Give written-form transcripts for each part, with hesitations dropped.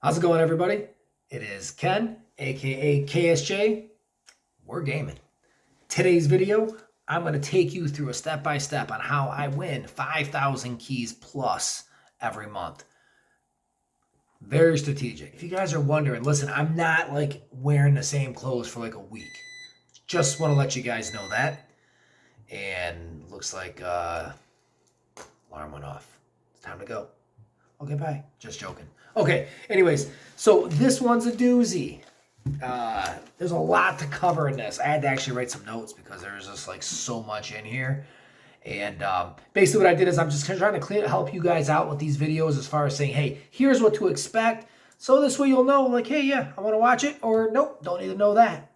How's it going, everybody? It is Ken, aka KSJ. We're gaming. Today's video, I'm going to take you through a step-by-step on how I win 5,000 keys plus every month. Very strategic. If you guys are wondering, listen, I'm not like wearing the same clothes for like a week. Just want to let you guys know that. And looks like alarm went off. It's time to go. Okay, bye. Just joking. Okay, anyways, so this one's a doozy. There's a lot to cover in this. I had to actually write some notes because there's just like so much in here. And basically what I did is I'm just trying to help you guys out with these videos as far as saying, hey, here's what to expect. So this way you'll know like, hey, yeah, I want to watch it, or nope, don't need to know that.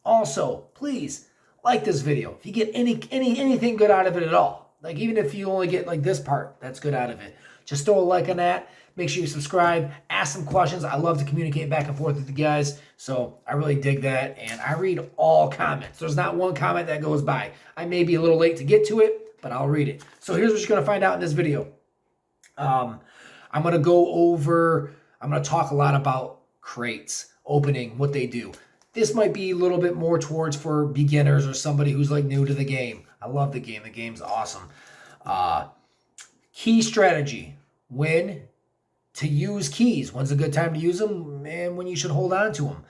Also, please like this video. If you get anything good out of it at all, like even if you only get like this part, that's good out of it. Just throw a like on that. Make sure you subscribe. Ask some questions. I love to communicate back and forth with you guys. So I really dig that. And I read all comments. There's not one comment that goes by. I may be a little late to get to it, but I'll read it. So here's what you're going to find out in this video. I'm going to talk a lot about crates, opening, what they do. This might be a little bit more towards for beginners or somebody who's like new to the game. I love the game. The game's awesome. Key strategy. When to use keys. When's a good time to use them and when you should hold on to them.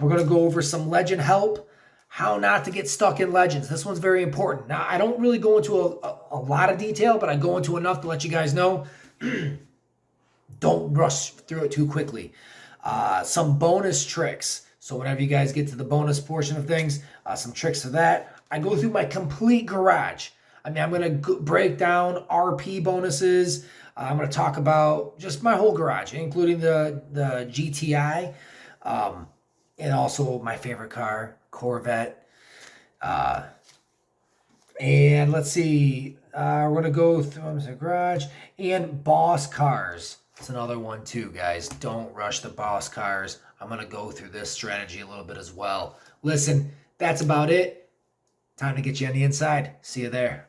We're going to go over some legend help. How not to get stuck in legends. This one's very important. Now, I don't really go into a lot of detail, but I go into enough to let you guys know. Don't rush through it too quickly. Some bonus tricks. So whenever you guys get to the bonus portion of things, some tricks for that. I go through my complete garage. I mean, I'm going to break down RP bonuses. I'm going to talk about just my whole garage, including the GTI, and also my favorite car, Corvette. And let's see, we're going to go through the garage and boss cars. It's another one too, guys. Don't rush the boss cars. I'm going to go through this strategy a little bit as well. Listen, that's about it. Time to get you on the inside. See you there.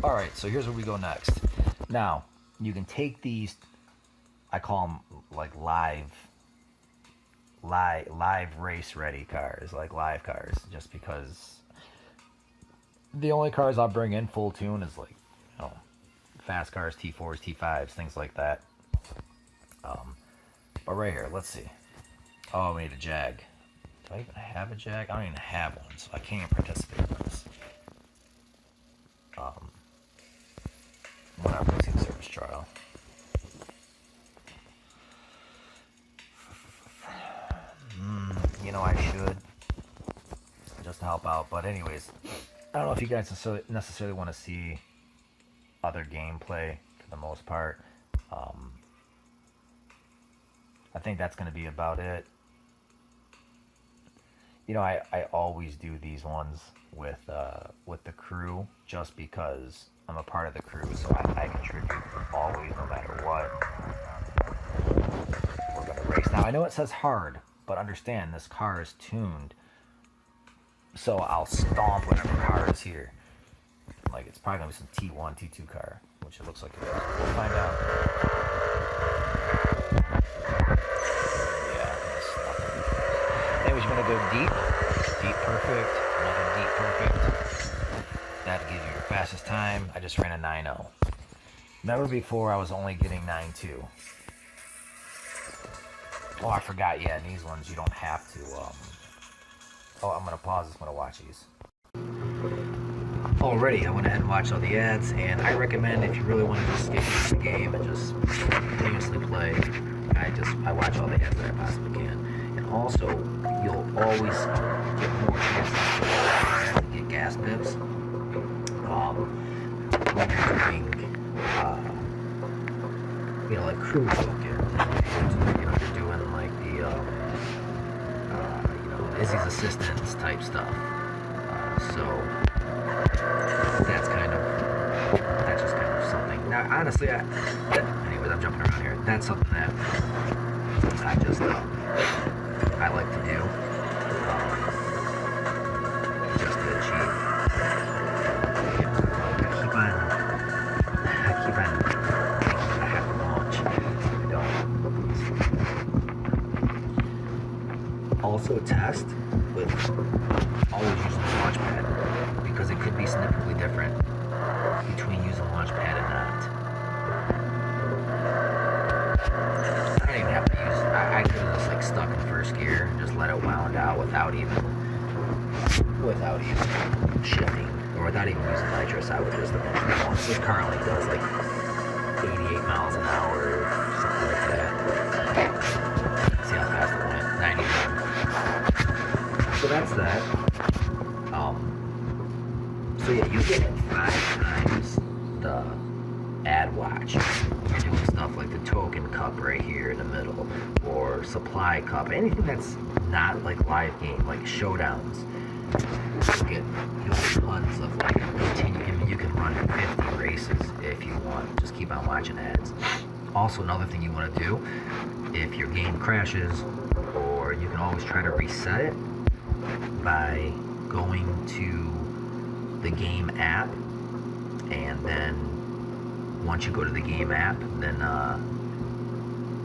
All right, so here's where we go next. Now, you can take these, I call them like live race ready cars, like live cars, just because the only cars I'll bring in full tune is like, you know, fast cars, T4s, T5s, things like that. But right here, let's see. Oh, I made a Jag. Do I even have a Jag? I don't even have one, so I can't even participate in this. We're not racing service trial. You know, I should, just to help out. But anyways, I don't know if you guys necessarily want to see other gameplay for the most part. I think that's going to be about it. You know, I always do these ones with the crew just because I'm a part of the crew, so I contribute always, no matter what. We're going to race. Now, I know it says hard, but understand, this car is tuned, so I'll stomp whatever car is here. Like, it's probably going to be some T1, T2 car, which it looks like it is. We'll find out. Yeah, that's nothing. Anyways, you're going to go deep. Deep perfect. Another deep perfect. That'll give you your fastest time. I just ran a 9.0. Remember before I was only getting 9.2. Oh, I forgot. Yeah, in these ones you don't have to. Oh, I'm gonna pause this. I'm gonna watch these. Already, I went ahead and watched all the ads, and I recommend if you really want to just get into the game and just continuously play, I watch all the ads that I possibly can. And also, you'll always get more chances to get gas pips when you're doing, you know, like crew focus. You know, you're doing like the, you know, Izzy's assistants type stuff. So that's just kind of something. Now, honestly, anyways, I'm jumping around here. That's something that I like to do just to achieve. I keep on thinking I have to launch. I don't. Also test with always using the launch pad, because it could be significantly different between using a launch pad and not. I don't even have to use, I could have just like stuck in first gear and just let it wound out without even shifting, or without even using nitrous. I would just launch. This car only does like 88 miles an hour or something like that. See how fast it went, 91. So that's that. So yeah, you get 5 times the ad watch. You're doing stuff like the token cup right here in the middle, or supply cup, anything that's not like live game, like showdowns. You'll get tons of like you can run 50 races if you want. Just keep on watching ads. Also, another thing you want to do, if your game crashes, or you can always try to reset it by going to the game app, and then once you go to the game app, then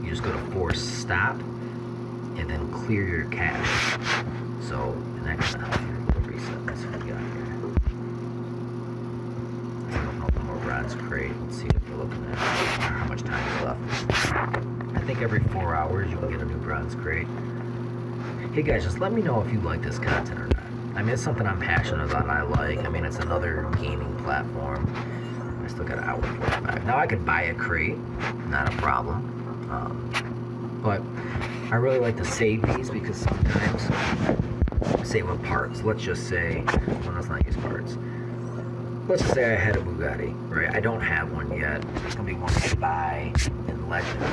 you just go to force stop and then clear your cache. So, and that kind of helps you reset. That's what we got here. Let's open up more bronze crate. Let's see if we're looking at how much time is left. I think every 4 hours you can get a new bronze crate. Hey guys, just let me know if you like this content or not. I mean, it's something I'm passionate about and I like. I mean, it's another gaming platform. I still got an hour 45. Now I could buy a crate, not a problem. But I really like to save these, because sometimes, say with parts, let's just say, well, let's not use parts. Let's just say I had a Bugatti, right? I don't have one yet. It's gonna be one to buy in Legends.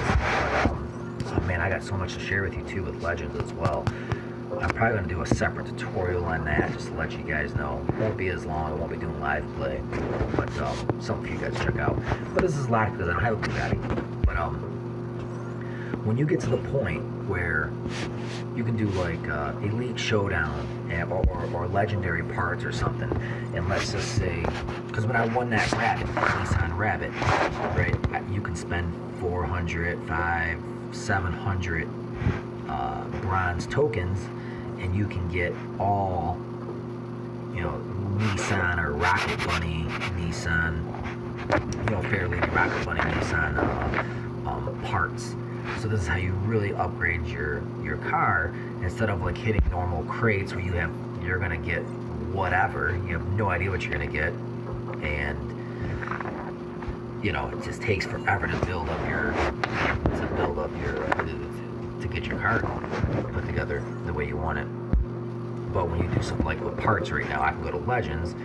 But, oh man, I got so much to share with you too with Legends as well. I'm probably going to do a separate tutorial on that, just to let you guys know. It won't be as long, it won't be doing live play, but something for you guys to check out. But this is live because I don't have a Bugatti. But when you get to the point where you can do like Elite Showdown or Legendary Parts or something, and let's just say, because when I won that Nissan Rabbit, right, you can spend 400, 500, 700 bronze tokens, and you can get all, you know, Nissan or Rocket Bunny Nissan, you know, Fair Lady Rocket Bunny Nissan parts. So this is how you really upgrade your car, instead of like hitting normal crates where you're gonna get whatever, you have no idea what you're gonna get, and you know, it just takes forever to build up your to get your car put together the way you want it. But when you do something like with parts right now, I can go to Legends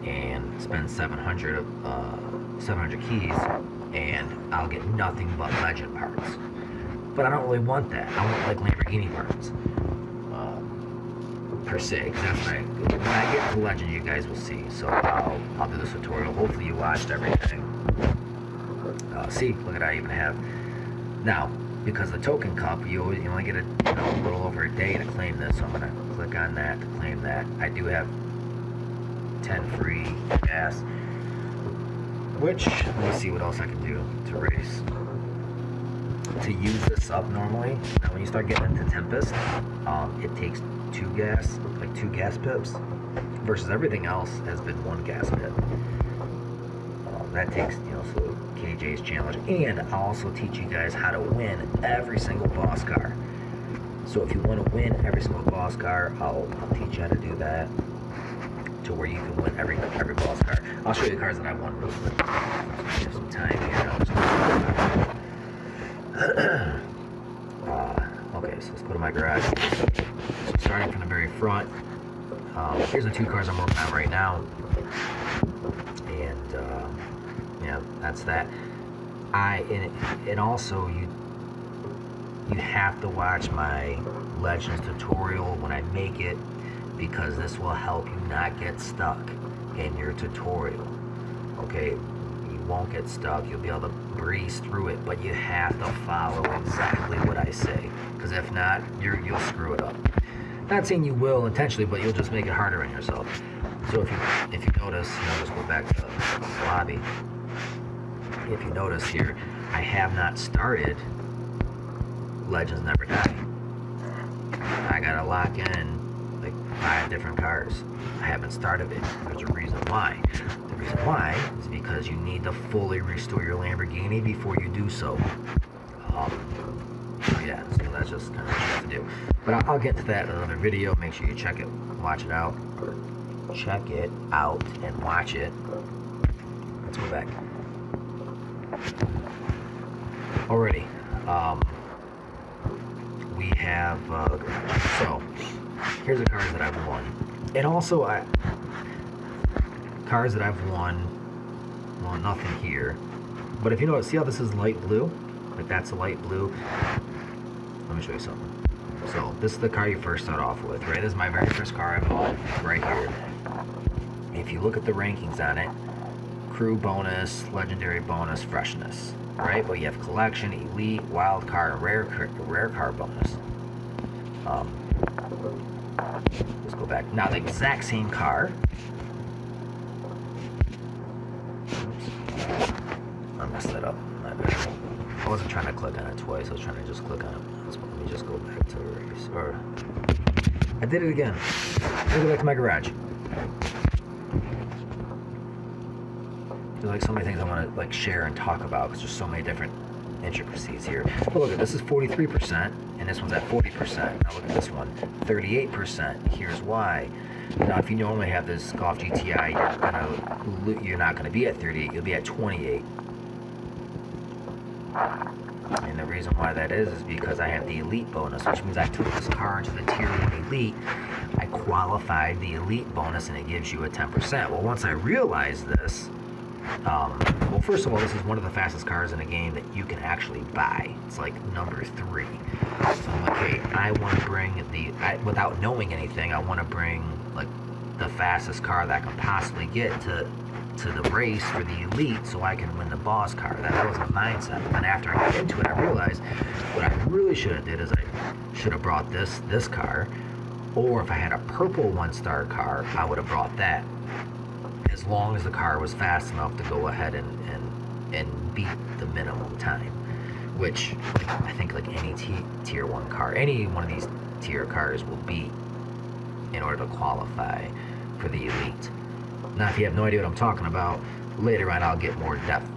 and spend 700 keys, and I'll get nothing but Legend parts. But I don't really want that. I want like Lamborghini parts per se, because that's when I get to Legend, you guys will see. So I'll do this tutorial. Hopefully you watched everything. See, look at I even have now. Because the token cup, you only get a little over a day to claim this, so I'm gonna click on that to claim that. I do have 10 free gas, which, let me see what else I can do to race. To use this up normally, now when you start getting into Tempest, it takes 2 gas pips, versus everything else has been 1 gas pip. That takes, so KJ's challenge. And I'll also teach you guys how to win every single boss car. So if you want to win every single boss car, I'll teach you how to do that, to where you can win every boss car. I'll show you the cars that I won real quick. Give some time here. Okay, so let's go to my garage. So starting from the very front, here's the 2 cars I'm working on right now. And yeah, that's that. And also you have to watch my Legends tutorial when I make it, because this will help you not get stuck in your tutorial. Okay, you won't get stuck. You'll be able to breeze through it, but you have to follow exactly what I say, if not, you'll screw it up. Not saying you will intentionally, but you'll just make it harder on yourself. So if you notice, just go back to the lobby. If you notice here, I have not started Legends Never Die. I gotta lock in like 5 different cars. I haven't started it. There's a reason why. The reason why is because you need to fully restore your Lamborghini before you do so. Yeah, so that's just kind of what you have to do. But I'll get to that in another video. Make sure you check it, watch it out, or check it out and watch it. Let's go back. Alrighty. We have the garage. So here's the cars that I've won, and also cars that I've won. Well, nothing here, but if you notice, see how this is light blue? Like that's a light blue. Let me show you something. So this is the car you first start off with, right? This is my very first car I bought, right here. If you look at the rankings on it, crew bonus, legendary bonus, freshness, right? But you have collection, elite, wild card, and rare car bonus. Let's go back. Now the exact same car. Oops. I messed that up. My bad. I wasn't trying to click on it twice. I was trying to just click on it. So let me just go back to race. Or I did it again. Let me go back to my garage. There's like so many things I want to like share and talk about because there's so many different intricacies here. But look at this is 43%, and this one's at 40%. Now look at this one, 38%. Here's why. Now, if you normally have this Golf GTI, you're not gonna be at 38. You'll be at 28. And the reason why that is because I have the elite bonus, which means I took this car into the tier 1 elite. I qualified the elite bonus, and it gives you a 10%. Well, once I realized this. Well, first of all, this is one of the fastest cars in a game that you can actually buy. It's like number 3. So I'm like, hey, I want to bring without knowing anything, I want to bring like the fastest car that I can possibly get to the race for the elite so I can win the boss car. That was my mindset. And after I got into it, I realized what I really should have did is I should have brought this car, or if I had a purple 1-star car, I would have brought that. As long as the car was fast enough to go ahead and beat the minimum time, which I think like any tier 1 car, any one of these tier cars will beat in order to qualify for the elite. Now, if you have no idea what I'm talking about, later on I'll get more depth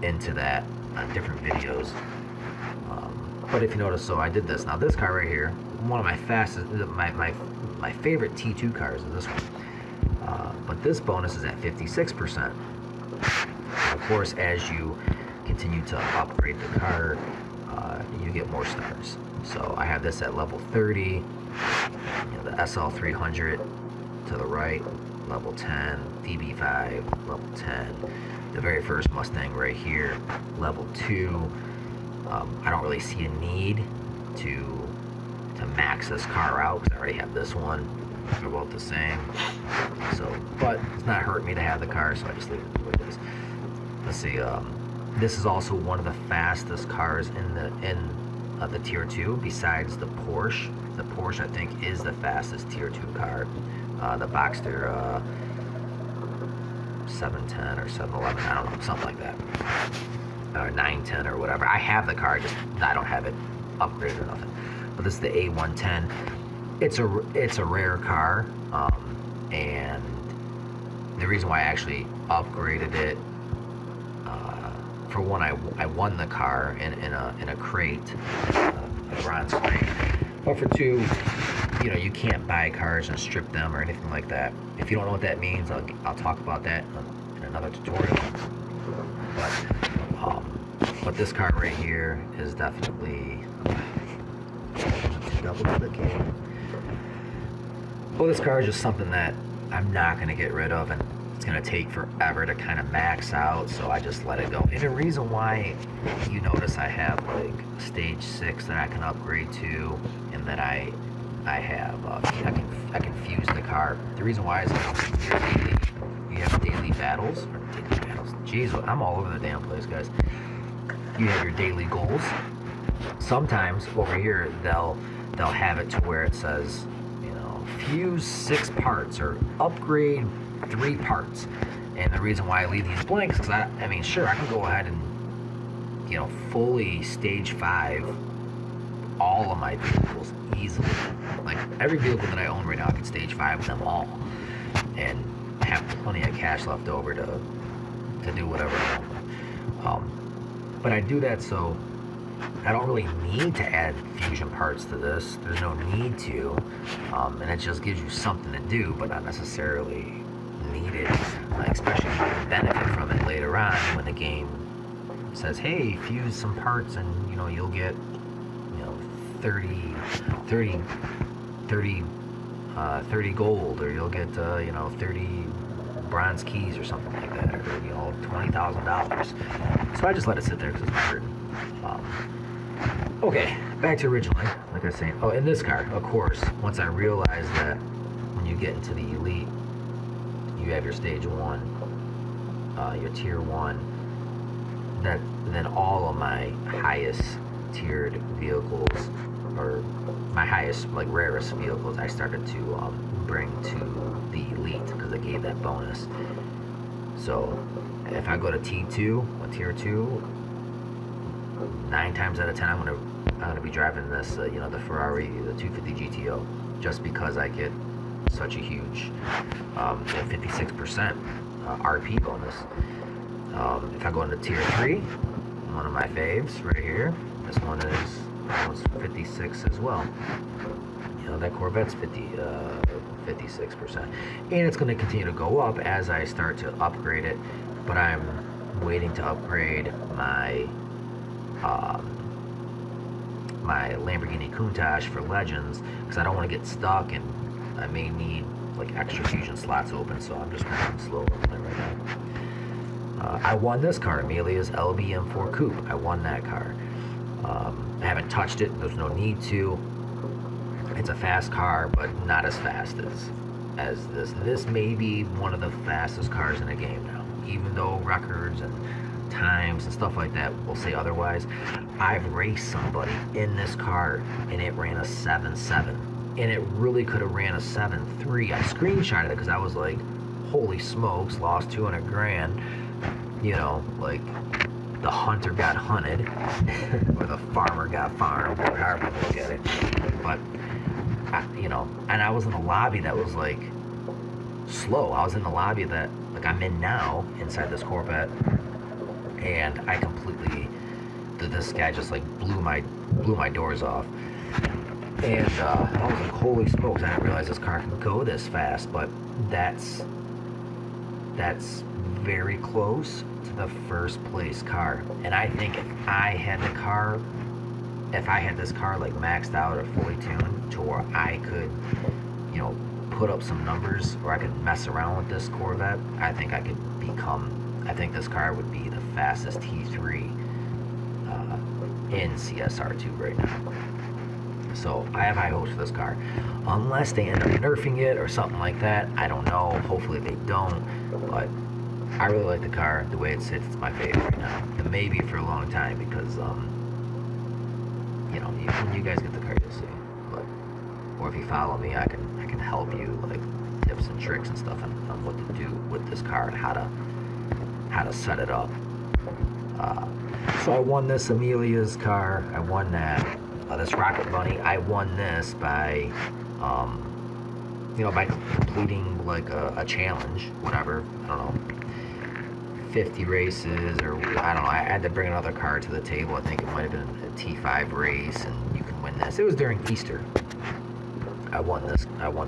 into that on different videos. But if you notice, so I did this. Now this car right here, one of my fastest, my favorite T2 cars is this one. But this bonus is at 56%. Of course, as you continue to upgrade the car, you get more stars. So I have this at level 30, the SL300 to the right, level 10, DB5, level 10, the very first Mustang right here, level 2. I don't really see a need to max this car out because I already have this one. They're both the same. So, but it's not hurting me to have the car, so I just leave it the way it is. Let's see. This is also one of the fastest cars in the tier 2, besides the Porsche. The Porsche, I think, is the fastest tier 2 car. The Boxster 710 or 711, I don't know, something like that, or 910 or whatever. I have the car, just I don't have it upgraded or nothing. But this is the A110. It's a rare car, and the reason why I actually upgraded it, for one, I won the car in a crate, a bronze crate. But for two, you can't buy cars and strip them or anything like that. If you don't know what that means, I'll talk about that in another tutorial. But this car right here is definitely double clicking. Well, this car is just something that I'm not going to get rid of, and it's going to take forever to kind of max out, so I just let it go. And the reason why you notice I have like stage 6 that I can upgrade to, and that I have I can fuse the car. The reason why is you have daily battles. Jeez, I'm all over the damn place, guys. You have your daily goals, sometimes over here they'll have it to where it says, you know, fuse 6 parts or upgrade 3 parts. And the reason why I leave these blanks is I mean, sure, I can go ahead and, you know, fully stage 5 all of my vehicles easily. Like every vehicle that I own right now, I can stage 5 them all and have plenty of cash left over to do whatever I want. But I do that so I don't really need to add fusion parts to this. There's no need to, and it just gives you something to do, but not necessarily needed. Especially if you can benefit from it later on when the game says, "Hey, fuse some parts, and you know you'll get, you know, 30 gold, or you'll get, you know, 30 bronze keys or something like that, or you know, $20,000." So I just let it sit there because it's weird. Okay, back to originally, like I was saying. Oh, in this car, of course, once I realized that when you get into the Elite, you have your stage 1, your tier 1, then all of my highest tiered vehicles, or my highest, like, rarest vehicles, I started to bring to the Elite because I gave that bonus. So if I go to T2, a tier 2, 9 times out of 10 I'm gonna be driving this, you know, the Ferrari, the 250 GTO, just because I get such a huge 56% RP bonus. If I go into tier 3, one of my faves right here, this one is almost 56 as well. You know, that Corvette's 56%, and it's going to continue to go up as I start to upgrade it. But I'm waiting to upgrade my my Lamborghini Countach for Legends because I don't want to get stuck, and I may need like extra fusion slots open. So I'm just going slow right now. I won this car, Amelia's LBM4 Coupe. I won that car. I haven't touched it. There's no need to. It's a fast car, but not as fast as this. This may be one of the fastest cars in the game now, even though records and times and stuff like that will say otherwise. I've raced somebody in this car and it ran a 7.7, and it really could have ran a 7.3. I screenshotted it because I was like, holy smokes, lost 200 grand. You know, like the hunter got hunted or the farmer got farmed, or however you look at it. But you know, and I was in a lobby that was like slow. I was in the lobby that like I'm in now inside this Corvette, and I completely, this guy just like blew my doors off, and I was like, holy smokes, I didn't realize this car can go this fast. But that's very close to the first place car. And I think if I had this car like maxed out or fully tuned to where I could, you know, put up some numbers, or I could mess around with this Corvette, I think this car would be the fastest T3 in CSR2 right now. So I have high hopes for this car, unless they end up nerfing it or something like that. I don't know. Hopefully they don't. But I really like the car. The way it sits, it's my favorite right now. It may be for a long time because, you know, when you guys get the car, you'll see. But, or if you follow me, I can help you, like tips and tricks and stuff on what to do with this car and how to set it up. So I won this Amelia's car. I won that. This Rocket Bunny, I won this by, you know, by completing like a challenge, whatever, I don't know, 50 races, or I don't know, I had to bring another car to the table. I think it might have been a T5 race, and you can win this. It was during Easter. I won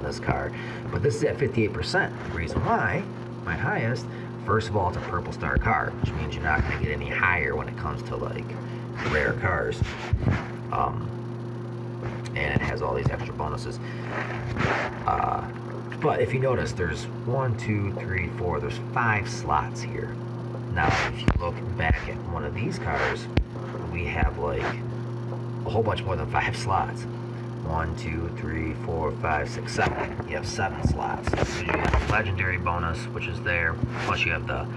this car, but this is at 58%. The reason why, my highest, first of all, it's a purple star car, which means you're not going to get any higher when it comes to like rare cars. And it has all these extra bonuses. But if you notice, there's 1, 2, 3, 4, there's 5 slots here. Now, if you look back at one of these cars, we have like a whole bunch more than 5 slots. 1, 2, 3, 4, 5, 6, 7. You have 7 slots. So you have the legendary bonus, which is there. Plus you have the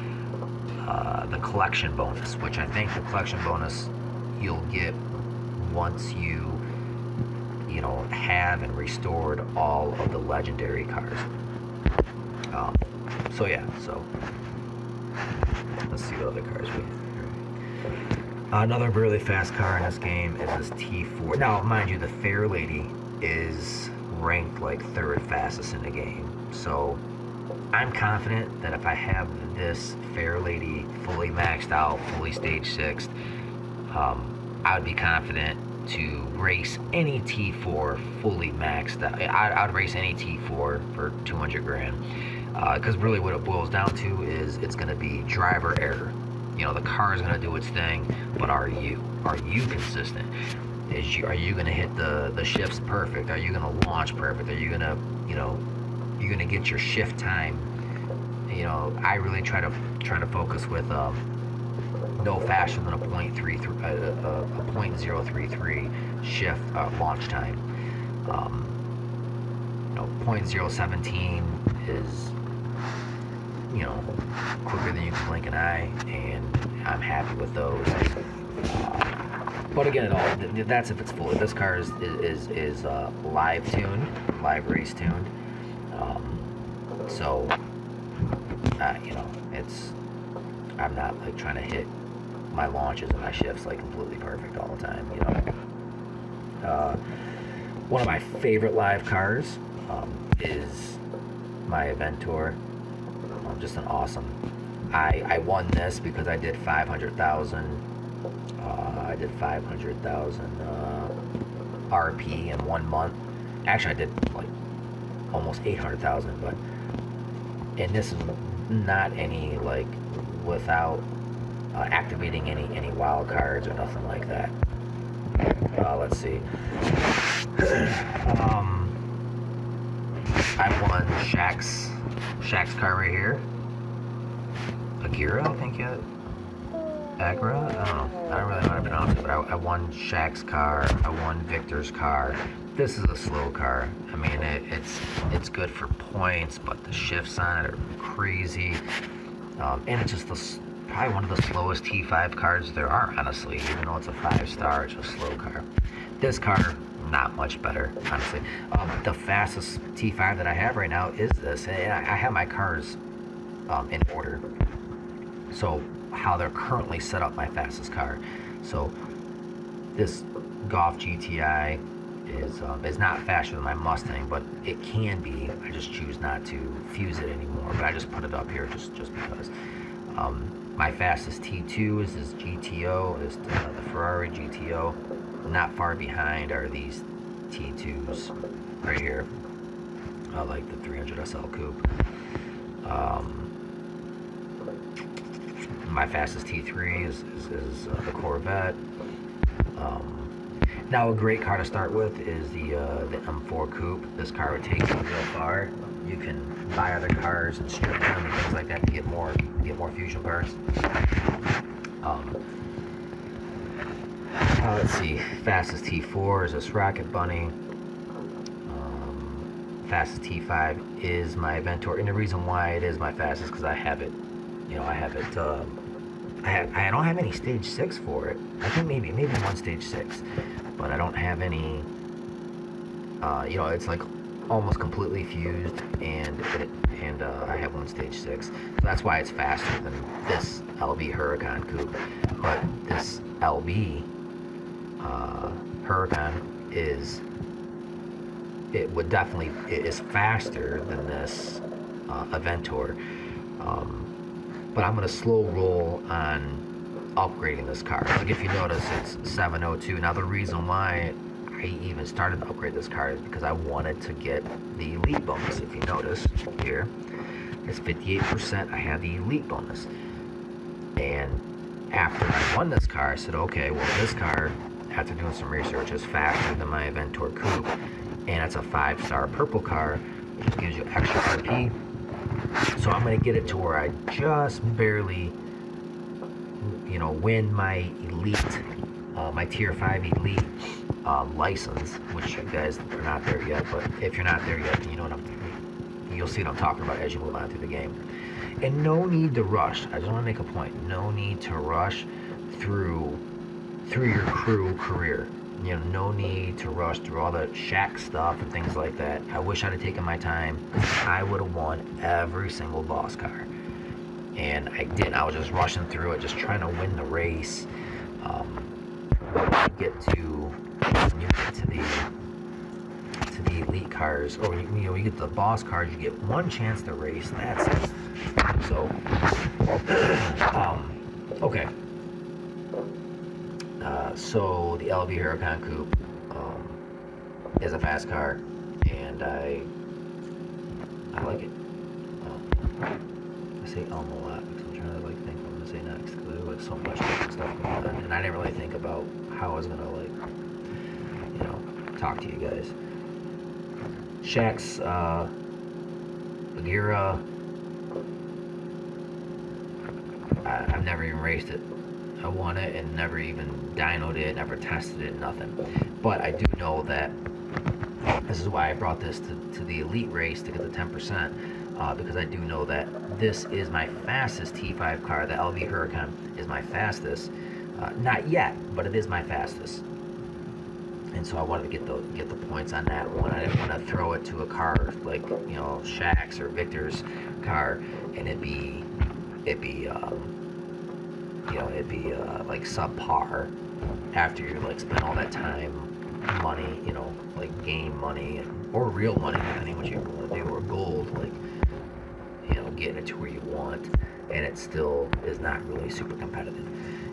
collection bonus, which I think the collection bonus you'll get once you know, have and restored all of the legendary cars. So yeah, so let's see what other cars we have. Another really fast car in this game is this T4. Now, mind you, the Fair Lady is ranked like 3rd fastest in the game. So I'm confident that if I have this Fair Lady fully maxed out, fully stage 6'd, I would be confident to race any T4 fully maxed out. I'd race any T4 for 200 grand. Because really what it boils down to is it's going to be driver error. You know, the car is going to do its thing, but are you consistent? Are you going to hit the shifts perfect? Are you going to launch perfect? Are you going to, you know, you're going to get your shift time? You know, I really try to focus with no faster than a 0.033 shift launch time. You know, 0.017 is, you know, quicker than you can blink an eye, and I'm happy with those. But again, it all that's if it's full. This car is live tuned, live race tuned. So you know, I'm not like trying to hit my launches and my shifts like completely perfect all the time. You know, one of my favorite live cars is my Aventor. Just an awesome. I won this because I did 500,000. I did 500,000 RP in 1 month. Actually, I did like almost 800,000, but and this is not any like without activating any wild cards or nothing like that. Let's see. I won Shaq's car right here. Agira, I think it. Agra? I don't know. I don't really know how to pronounce it, but I won Shaq's car. I won Victor's car. This is a slow car. I mean, it's good for points, but the shifts on it are crazy. And it's just probably one of the slowest T5 cars there are, honestly. Even though it's a 5-star, it's a slow car. This car, not much better, honestly. The fastest T5 that I have right now is this. And I have my cars in order. So how they're currently set up, my fastest car. So this Golf GTI is not faster than my Mustang, but it can be. I just choose not to fuse it anymore. But I just put it up here just because. My fastest T2 is this GTO, is the Ferrari GTO. Not far behind are these T2s right here. I like the 300 SL Coupe. My fastest T3 is the Corvette. Now a great car to start with is the M4 Coupe. This car would take you real far. You can buy other cars and strip them and things like that to get more fusion parts. Let's see. Fastest T4 is this Rocket Bunny. Fastest T5 is my Aventor, and the reason why it is my fastest is because I have it. You know, I have it. I don't have any stage 6 for it. I think maybe one stage 6, but I don't have any. You know, it's like almost completely fused, and I have one stage 6. So that's why it's faster than this LB Huracan Coupe. But this LB Huracan is faster than this Aventor. But I'm going to slow roll on upgrading this car. Like if you notice, it's 702. Now the reason why I even started to upgrade this car is because I wanted to get the Elite bonus. If you notice here, it's 58%. I have the Elite bonus. And after I won this car, I said, okay, well this car, after doing some research, is faster than my Aventor Coupe. And it's a 5-star purple car, which gives you extra RP. So I'm going to get it to where I just barely, you know, win my Elite, my Tier 5 Elite license, which you guys are not there yet. But if you're not there yet, then you know what you'll see what I'm talking about as you move on through the game. And no need to rush. I just want to make a point. No need to rush through your crew career. You know, no need to rush through all the shack stuff and things like that. I wish I'd have taken my time. I would have won every single boss car. And I didn't. I was just rushing through it, just trying to win the race. But when you get to the elite cars, or you get the boss cars, you get one chance to race. That's it. So, okay. So the LB Huracan Coupe is a fast car, and I like it. I say a lot because I'm trying to like think what I'm gonna say next, because there's like so much different stuff going on, and I didn't really think about how I was gonna like, talk to you guys. Shaq's Bagheera. I've never even raced it. I won it and never even dynoed it, never tested it, nothing. But I do know that this is why I brought this to the elite race to get the 10%, because I do know that this is my fastest T5 car. The LV Huracan is my fastest. Not yet, but it is my fastest. And so I wanted to get the points on that one. I didn't want to throw it to a car like Shaq's or Victor's car, and it'd be like subpar after you like spend all that time, money, like game money or real money, depending what you want to do, or gold, like getting it to where you want, and it still is not really super competitive.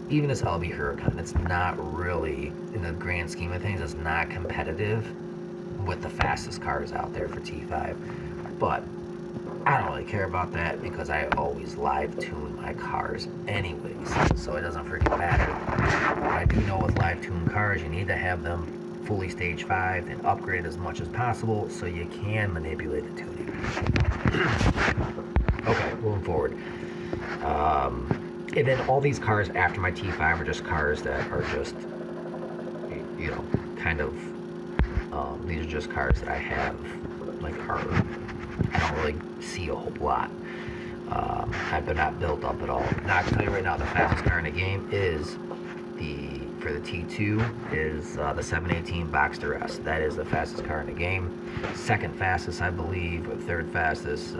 Even this LB Huracan, it's not really, in the grand scheme of things, it's not competitive with the fastest cars out there for T5. But I don't really care about that because I always live tune my cars anyways, so it doesn't freaking matter. But I do know with live tune cars, you need to have them fully stage 5 and upgrade as much as possible so you can manipulate the tuning. Okay, moving forward. And then all these cars after my T5 are just cars that are just, kind of, these are just cars that I have, like, I don't really see a whole lot. I've not built up at all. Now I can tell you right now, the fastest car in the game is for the T2 is the 718 Boxster S. That is the fastest car in the game. Second fastest, I believe, or third fastest,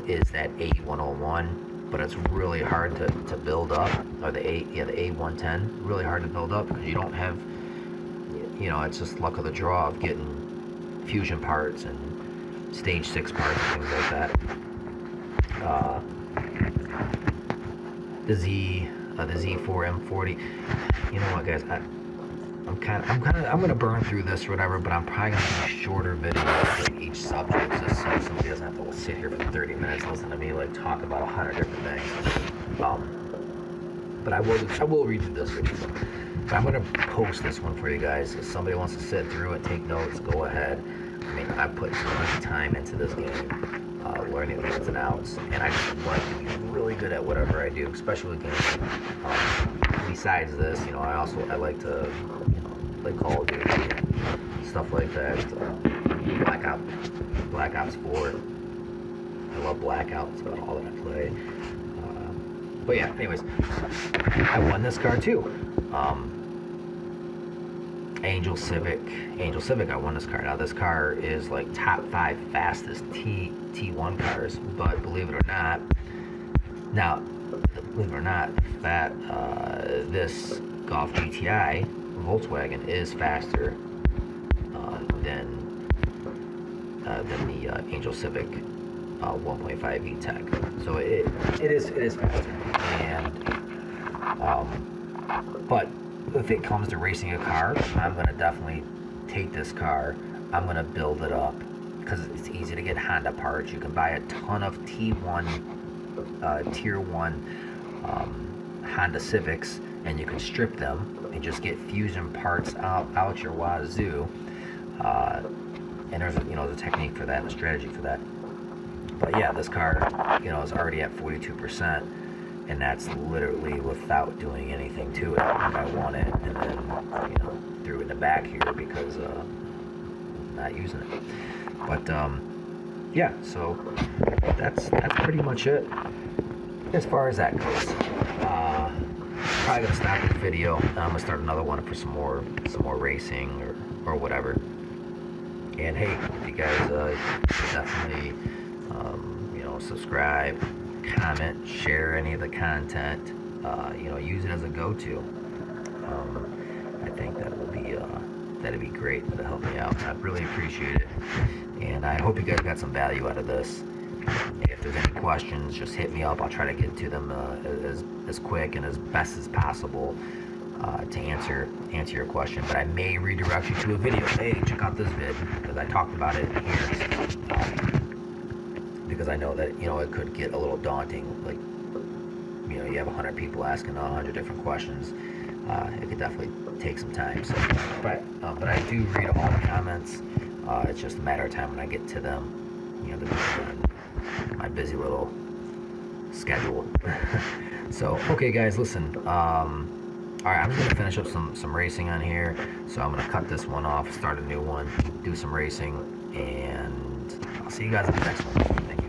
is that A101. But it's really hard to build up, or the A110, really hard to build up because you don't have, it's just luck of the draw of getting fusion parts and stage 6 parts and things like that. The Z4 M40. You know what, guys? I'm gonna burn through this or whatever, but I'm probably gonna do shorter videos for each subject, just so somebody doesn't have to sit here for 30 minutes and listen to me like talk about 100 different things. But I will redo this video. But I'm gonna post this one for you guys. If somebody wants to sit through it, take notes, go ahead. I mean, I put so much time into this game, learning the ins and outs, and I just want to be really good at whatever I do, especially with games. Besides this, I like to, like Call of Duty, stuff like that. Black Ops 4. I love Blackout. It's about all that I play. But yeah, anyways, I won this car too. Angel Civic, I won this car. Now this car is like top 5 fastest T1 cars, but believe it or not, that this Golf GTI Volkswagen is faster than the Angel Civic 1.5 VTEC. So it is faster, and but if it comes to racing a car, I'm going to definitely take this car. I'm going to build it up because it's easy to get Honda parts. You can buy a ton of T1, Tier 1 Honda Civics, and you can strip them and just get fusion parts out your wazoo. And there's a technique for that, and a strategy for that. But yeah, this car, is already at 42%. And that's literally without doing anything to it. I won it and then, threw it in the back here because I'm not using it. But yeah, so that's pretty much it as far as that goes. probably gonna stop this video. I'm gonna start another one for some more racing or whatever. And hey, if you guys definitely subscribe, comment, share any of the content. Use it as a go-to. I think that'd be great. That'll help me out. I'd really appreciate it. And I hope you guys got some value out of this. If there's any questions, just hit me up. I'll try to get to them as quick and as best as possible to answer your question. But I may redirect you to a video. Hey, check out this vid, because I talked about it here. Because I know that it could get a little daunting. Like you have 100 people asking 100 different questions. It could definitely take some time. So, but I do read all the comments. It's just a matter of time when I get to them. My busy little schedule. So, okay, guys, listen. All right, I'm just gonna finish up some racing on here. So I'm gonna cut this one off, start a new one, do some racing, and I'll see you guys in the next one. Thank you.